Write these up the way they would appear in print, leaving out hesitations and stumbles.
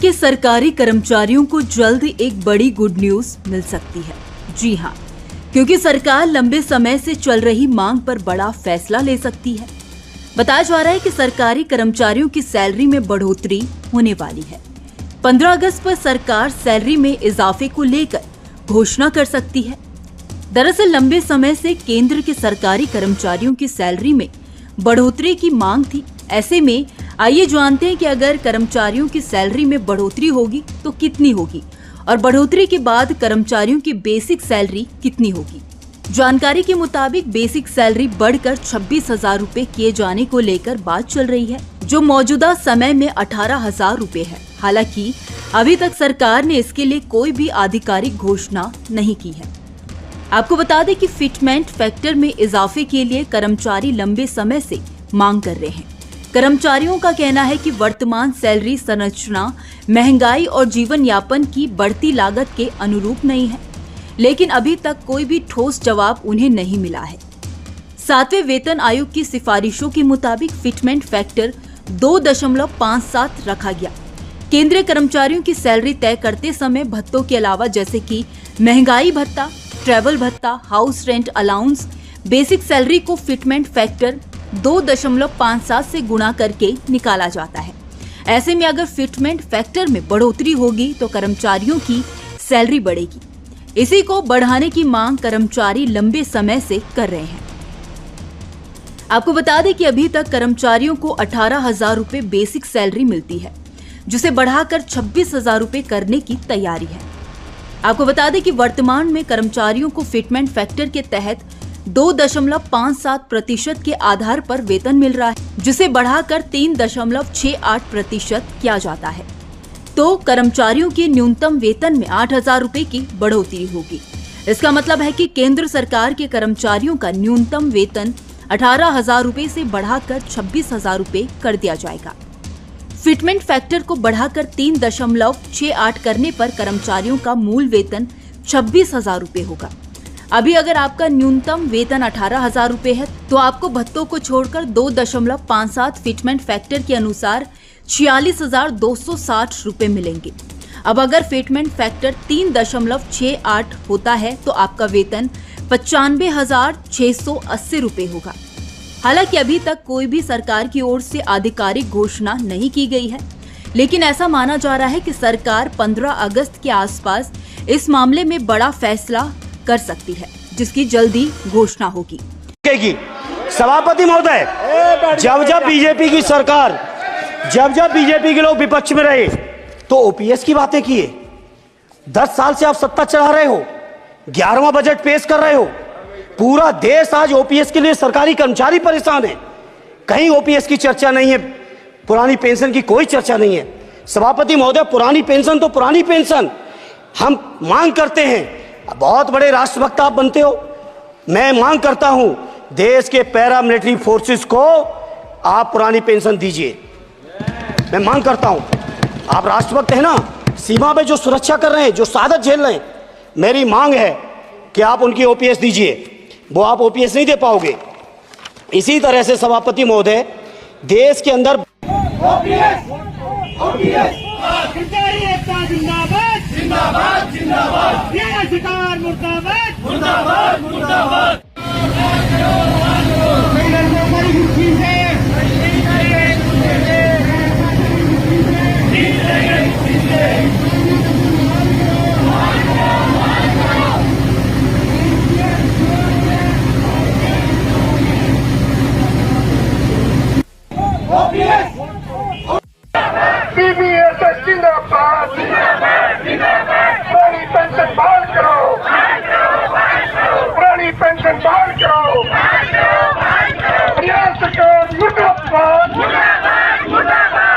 के सरकारी कर्मचारियों को जल्द एक बड़ी गुड न्यूज मिल सकती है। जी हां, क्योंकि सरकार लंबे समय से चल रही मांग पर बड़ा फैसला ले सकती है। बताया जा रहा है कि सरकारी कर्मचारियों की सैलरी में बढ़ोतरी होने वाली है। 15 अगस्त पर सरकार सैलरी में इजाफे को लेकर घोषणा कर सकती है। दरअसल लंबे समय से केंद्र के सरकारी कर्मचारियों की सैलरी में बढ़ोतरी की मांग थी। ऐसे में आइए जानते हैं कि अगर कर्मचारियों की सैलरी में बढ़ोतरी होगी तो कितनी होगी और बढ़ोतरी के बाद कर्मचारियों की बेसिक सैलरी कितनी होगी। जानकारी के मुताबिक बेसिक सैलरी बढ़कर 26,000 रूपए किए जाने को लेकर बात चल रही है, जो मौजूदा समय में 18,000 रूपए है। हालांकि अभी तक सरकार ने इसके लिए कोई भी आधिकारिक घोषणा नहीं की है। आपको बता दें कि फिटमेंट फैक्टर में इजाफे के लिए कर्मचारी लंबे समय से मांग कर रहे हैं। कर्मचारियों का कहना है कि वर्तमान सैलरी संरचना महंगाई और जीवन यापन की बढ़ती लागत के अनुरूप नहीं है, लेकिन अभी तक कोई भी ठोस जवाब उन्हें नहीं मिला है। 7वें वेतन आयोग की सिफारिशों के मुताबिक फिटमेंट फैक्टर 2.57 रखा गया। केंद्रीय कर्मचारियों की सैलरी तय करते समय भत्तों के अलावा जैसे कि महंगाई भत्ता, ट्रैवल भत्ता, house rent allowance, basic salary को फिटमेंट फैक्टर 2.57 से गुणा करके निकाला जाता है। ऐसे में अगर फिटमेंट फैक्टर में बढ़ोतरी होगी तो कर्मचारियों की सैलरी बढ़ेगी। इसी को बढ़ाने की मांग कर्मचारी लंबे समय से कर रहे हैं। आपको बता दें कि अभी तक कर्मचारियों को 18,000 रूपए बेसिक सैलरी मिलती है, जिसे बढ़ाकर 26,000 रूपए करने की तैयारी है। आपको बता दें कि वर्तमान में कर्मचारियों को फिटमेंट फैक्टर के तहत 2.57% के आधार पर वेतन मिल रहा है, जिसे बढ़ाकर 3.68% किया जाता है। तो कर्मचारियों के न्यूनतम वेतन में 8,000 रूपए की बढ़ोतरी होगी। इसका मतलब है कि केंद्र सरकार के कर्मचारियों का न्यूनतम वेतन 18,000 रूपए से बढ़ाकर 26,000 रूपए कर दिया जाएगा। फिटमेंट फैक्टर को बढ़ाकर 3.68 करने पर कर्मचारियों का मूल वेतन 26,000 रूपए होगा। अभी अगर आपका न्यूनतम वेतन 18,000 रूपए है तो आपको भत्तों को छोड़कर 2.57 फिटमेंट फैक्टर के अनुसार 46,260 रूपए मिलेंगे। अब अगर फिटमेंट फैक्टर 3.68 होता है तो आपका वेतन 95,680 रूपए होगा। हालांकि अभी तक कोई भी सरकार की ओर से आधिकारिक घोषणा नहीं की गई है, लेकिन ऐसा माना जा रहा है कि सरकार 15 अगस्त के आसपास इस मामले में बड़ा फैसला कर सकती है, जिसकी जल्दी घोषणा होगी। सभापति महोदय, जब बीजेपी की सरकार, जब बीजेपी के लोग विपक्ष में रहे तो ओपीएस की बातें किए। 10 साल से आप सत्ता चला रहे हो, 11वां बजट पेश कर रहे हो। पूरा देश आज ओपीएस के लिए, सरकारी कर्मचारी परेशान है। कहीं ओपीएस की चर्चा नहीं है, पुरानी पेंशन की कोई चर्चा नहीं है। सभापति महोदय, पुरानी पेंशन तो पुरानी पेंशन, हम मांग करते हैं। बहुत बड़े राष्ट्रभक्त आप बनते हो, मैं मांग करता हूं देश के पैरामिलिट्री फोर्सेस को आप पुरानी पेंशन दीजिए। मैं मांग करता हूं, आप राष्ट्रभक्त हैं ना, सीमा पे जो सुरक्षा कर रहे हैं, जो शहादत झेल रहे हैं, मेरी मांग है कि आप उनकी ओपीएस दीजिए। वो आप ओपीएस नहीं दे पाओगे। इसी तरह से सभापति महोदय, देश के अंदर जिंदाबाद जिंदाबाद, ये सरकार मुर्दाबाद मुर्दाबाद मुर्दाबाद। जिंदाबाद जिंदाबाद, पुरानी पेंशन बहाल करो, पुरानी पेंशन बहाल करो। हरियाणा सरकार मुर्दाबाद,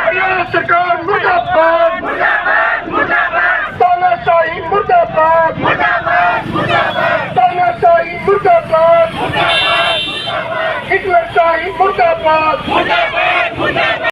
हरियाणा सरकार मुर्दाबाद, तानाशाही मुर्दाबाद, तानाशाही मुर्दाबाद, हिटलरशाही मुर्दाबाद।